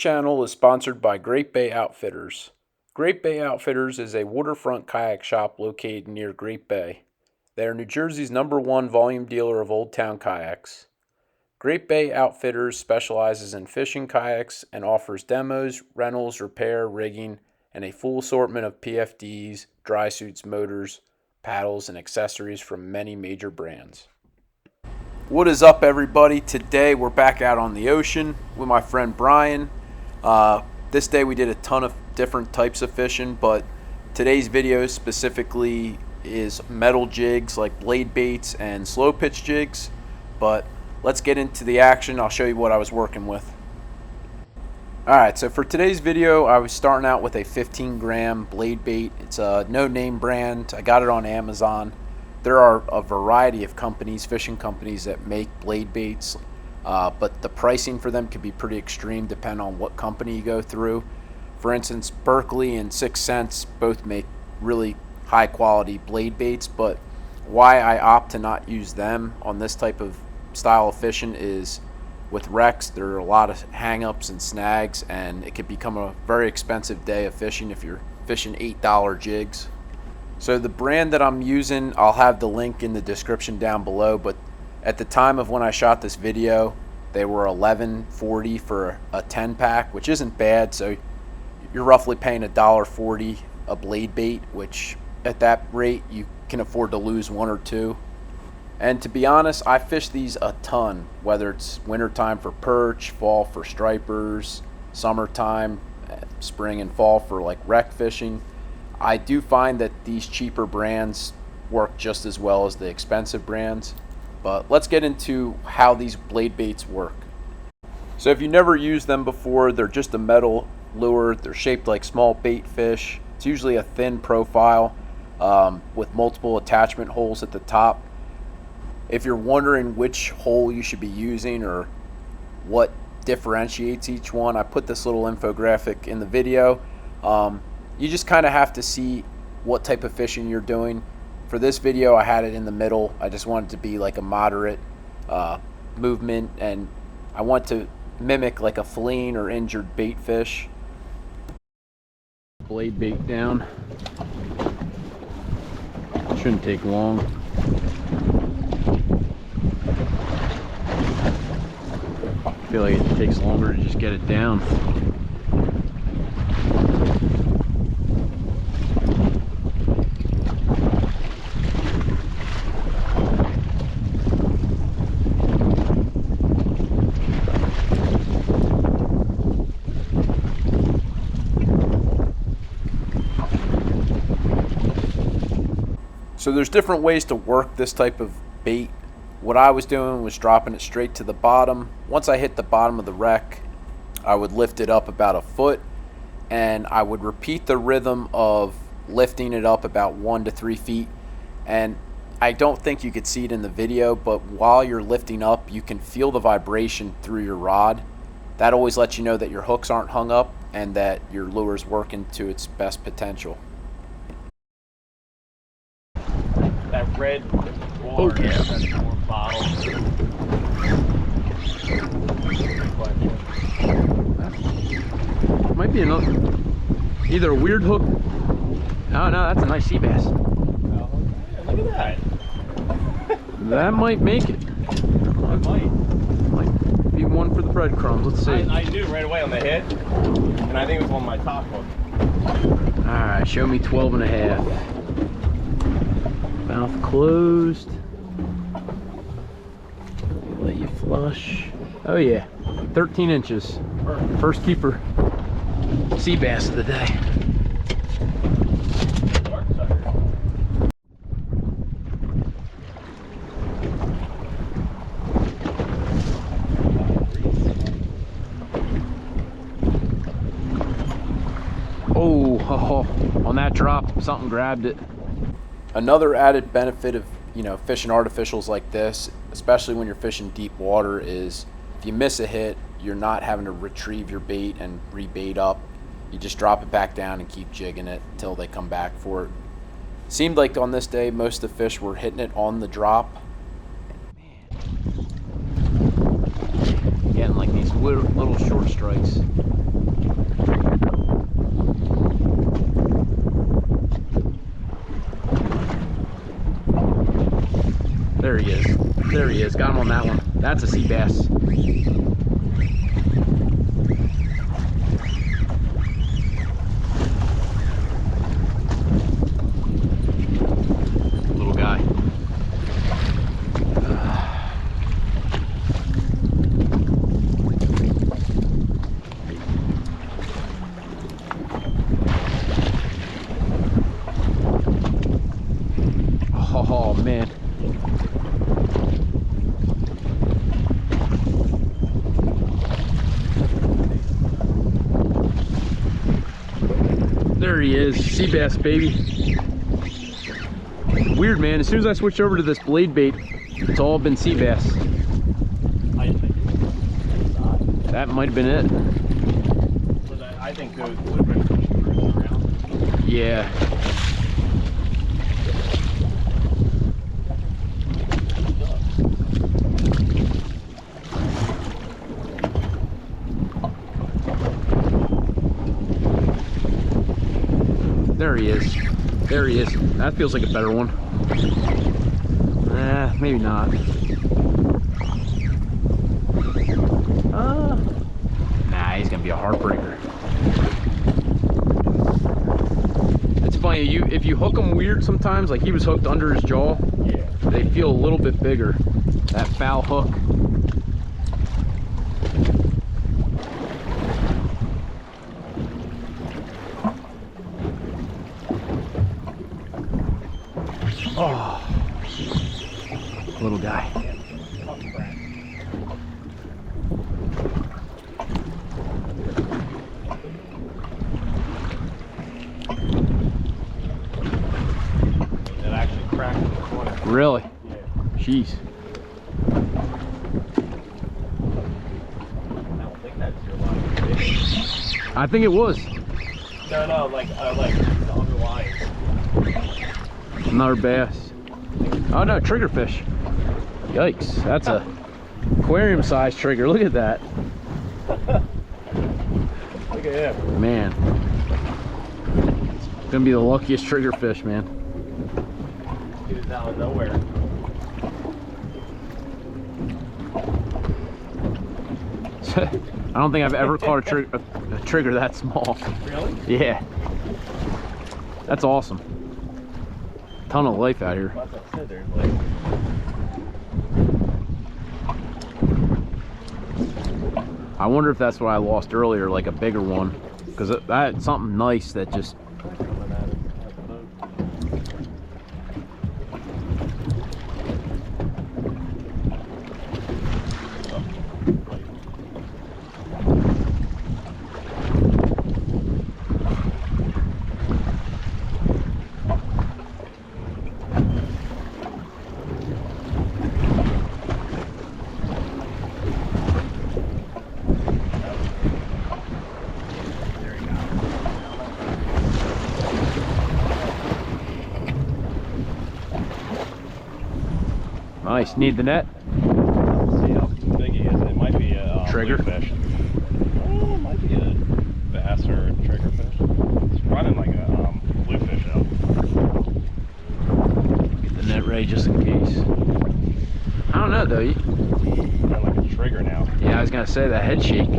channel is sponsored by Great Bay Outfitters. Great Bay Outfitters is a waterfront kayak shop located near Great Bay. They are New Jersey's #1 volume dealer of Old Town kayaks. Great Bay Outfitters specializes in fishing kayaks and offers demos, rentals, repair, rigging, and a full assortment of PFDs, dry suits, motors, paddles, and accessories from many major brands. What is up, everybody? Today we're back out on the ocean with my friend Brian. This day we did a ton of different types of fishing, but today's video specifically is metal jigs like blade baits and slow pitch jigs. But let's get into the action. I'll show you what I was working with. Alright, so for today's video I was starting out with a 15-gram blade bait. It's a no-name brand. I got it on Amazon. There are a variety of companies, fishing companies, that make blade baits, but the pricing for them can be pretty extreme depending on what company you go through. For instance, Berkley and 6 Cents both make really high quality blade baits, but why I opt to not use them on this type of style of fishing is with wrecks, there are a lot of hang-ups and snags, and it could become a very expensive day of fishing if you're fishing $8 jigs. So the brand that I'm using, I'll have the link in the description down below, but at the time of when I shot this video, they were $11.40 for a 10-pack, which isn't bad. So you're roughly paying $1.40 a blade bait, which at that rate you can afford to lose one or two. And to be honest, I fish these a ton, whether it's wintertime for perch, fall for stripers, summertime, spring and fall for like wreck fishing. I do find that these cheaper brands work just as well as the expensive brands. But let's get into how these blade baits work. So if you never used them before, they're just a metal lure. They're shaped like small bait fish. It's usually a thin profile with multiple attachment holes at the top. If you're wondering which hole you should be using or what differentiates each one, I put this little infographic in the video. You just kind of have to see what type of fishing you're doing. For this video, I had it in the middle. I just wanted to be like a moderate movement, and I want to mimic like a fleeing or injured bait fish. Blade bait down. Shouldn't take long. I feel like it takes longer to just get it down. So there's different ways to work this type of bait. What I was doing was dropping it straight to the bottom. Once I hit the bottom of the wreck, I would lift it up about a foot, and I would repeat the rhythm of lifting it up about 1 to 3 feet. And I don't think you could see it in the video, but while you're lifting up, you can feel the vibration through your rod. That always lets you know that your hooks aren't hung up and that your lure is working to its best potential. That red water, that bottle. Might be another, either a weird hook. Oh no, that's a nice sea bass. Oh, look at that. That might make it. It Might be one for the breadcrumbs. Let's see. I knew right away on the head, and I think it was on my top hook. Alright, show me 12 and a half. Mouth closed. Let you flush. Oh yeah, 13 inches. First keeper sea bass of the day. Oh, on that drop, something grabbed it. Another added benefit of fishing artificials like this, especially when you're fishing deep water, is if you miss a hit, you're not having to retrieve your bait and rebait up. You just drop it back down and keep jigging it until they come back for it. Seemed like on this day most of the fish were hitting it on the drop. Man, getting like these little short strikes. There he is. There he is. Got him on that one. That's a sea bass. Little guy. Oh man. There he is, sea bass, baby. Weird, man. As soon as I switched over to this blade bait, it's all been sea bass. That might have been it. I think those would have been cruising around. Yeah. There he is. There he is. That feels like a better one. Maybe not. Nah, he's gonna be a heartbreaker. It's funny, if you hook them weird sometimes, like he was hooked under his jaw, Yeah. they feel a little bit bigger. That foul hook. Oh, little guy. It actually cracked in the corner. Really? Yeah. Jeez. I don't think that's your line. I think it was. No, like the other lines. Another bass. Oh no, triggerfish. Yikes, that's a aquarium size trigger. Look at that. Look at him. Man. It's gonna be the luckiest triggerfish, man. He was out of nowhere. I don't think I've ever caught a trigger that small. Really? Yeah. That's awesome. Ton of life out here. That's what I said, there's like... I wonder if that's what I lost earlier, like a bigger one. Because that's something nice that just... coming at the boat. Nice. Need the net? See how big he is. It might be a Trigger? bluefish. Oh, it might be a bass or a triggerfish. It's running like a bluefish out. Get the net ready just in case. I don't know though. Running like a trigger now. Yeah, I was gonna say that head shake.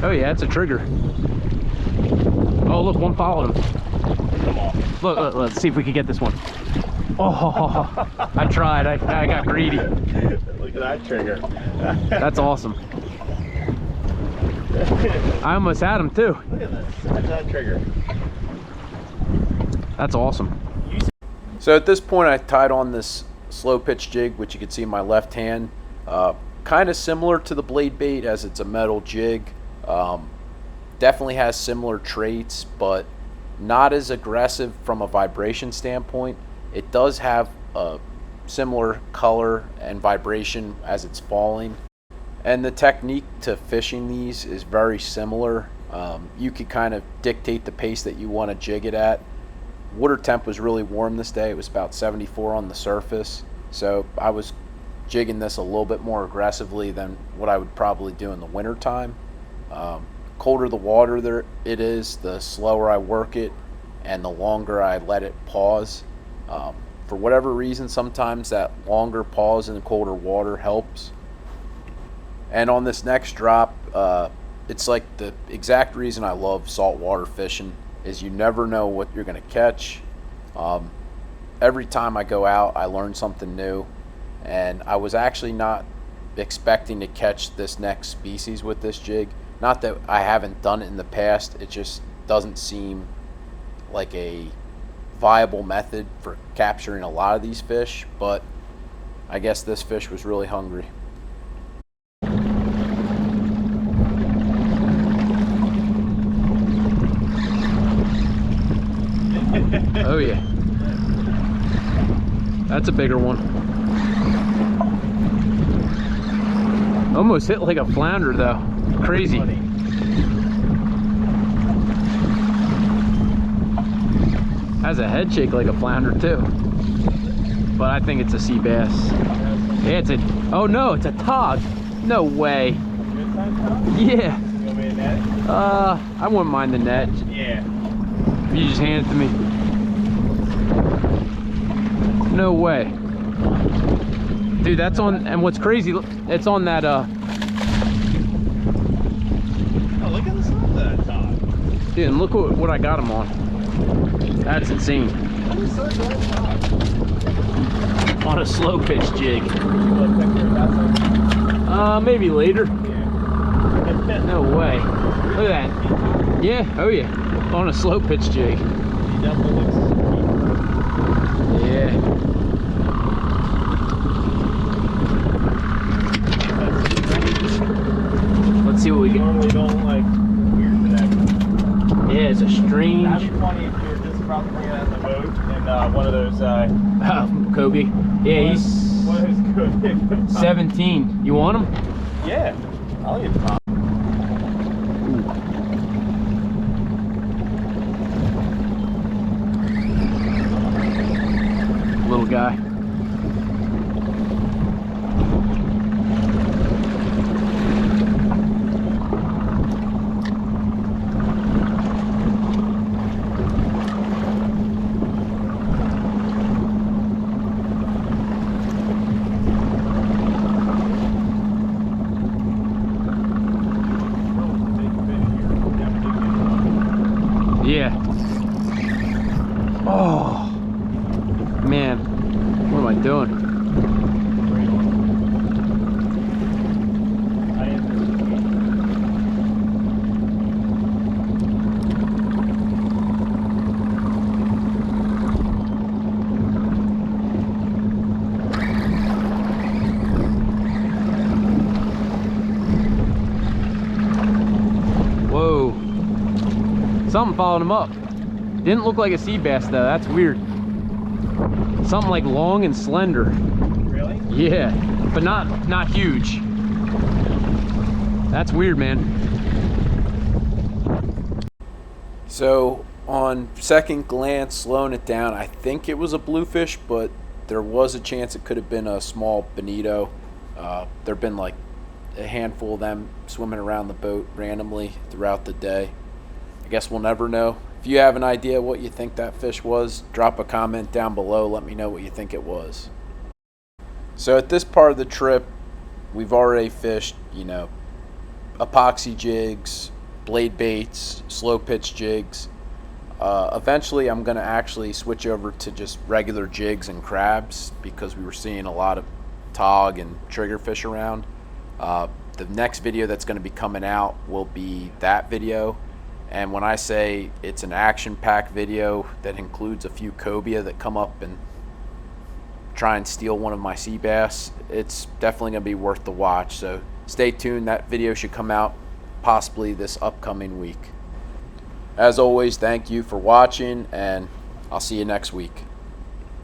Oh yeah, it's a trigger. Oh look, one followed him. Come on. Look, let's see if we can get this one. Oh, I tried. I got greedy. Look at that trigger. That's awesome. I almost had him too. Look at this. That's that trigger. That's awesome. So at this point I tied on this slow pitch jig, which you can see in my left hand. Kind of similar to the blade bait as it's a metal jig. Definitely has similar traits, but not as aggressive from a vibration standpoint. It does have a similar color and vibration as it's falling. And the technique to fishing these is very similar. You could kind of dictate the pace that you want to jig it at. Water temp was really warm this day. It was about 74 on the surface. So I was jigging this a little bit more aggressively than what I would probably do in the winter time. colder the water there it is, the slower I work it and the longer I let it pause. For whatever reason, sometimes that longer pause in the colder water helps. And on this next drop, it's like the exact reason I love saltwater fishing is you never know what you're going to catch. Every time I go out, I learn something new, and I was actually not expecting to catch this next species with this jig. Not that I haven't done it in the past, it just doesn't seem like a viable method for capturing a lot of these fish, but I guess this fish was really hungry. Oh yeah, that's a bigger one. Almost hit like a flounder though. Crazy. Has a head shake like a flounder too. But I think it's a sea bass. Yeah, it's a, oh no, it's a tog. No way. Yeah. You want me to net it? I wouldn't mind the net. Yeah. You just hand it to me. No way. Dude, that's on, and what's crazy, it's on that, Oh, look at the size of that tog. dude, and look what I got him on. That's insane. What is the size of that tog? On a slow pitch jig. You want to picture that? Maybe later. Yeah. No way. Look at that. Yeah, oh yeah. On a slow pitch jig. He definitely looks sweet. Yeah. Let's see what we get. Normally don't like weird connections. Yeah, it's a strange. That'd be funny if you were just about to bring it out in the boat and one of those Kobe. Yeah, he's one of those good 17. You want him? Yeah. I'll get Tom. Little guy. Yeah. Oh man, what am I doing? Whoa. Something followed him up. Didn't look like a sea bass though, that's weird. Something like long and slender. Really? Yeah, but not huge. That's weird, man. So on second glance, slowing it down, I think it was a bluefish, but there was a chance it could have been a small bonito. There've been like a handful of them swimming around the boat randomly throughout the day. I guess we'll never know. If you have an idea what you think that fish was, drop a comment down below. Let me know what you think it was. So at this part of the trip, we've already fished, epoxy jigs, blade baits, slow pitch jigs. Eventually I'm going to actually switch over to just regular jigs and crabs because we were seeing a lot of tog and triggerfish around. The next video that's going to be coming out will be that video. And when I say it's an action-packed video that includes a few cobia that come up and try and steal one of my sea bass, it's definitely going to be worth the watch. So stay tuned. That video should come out possibly this upcoming week. As always, thank you for watching, and I'll see you next week.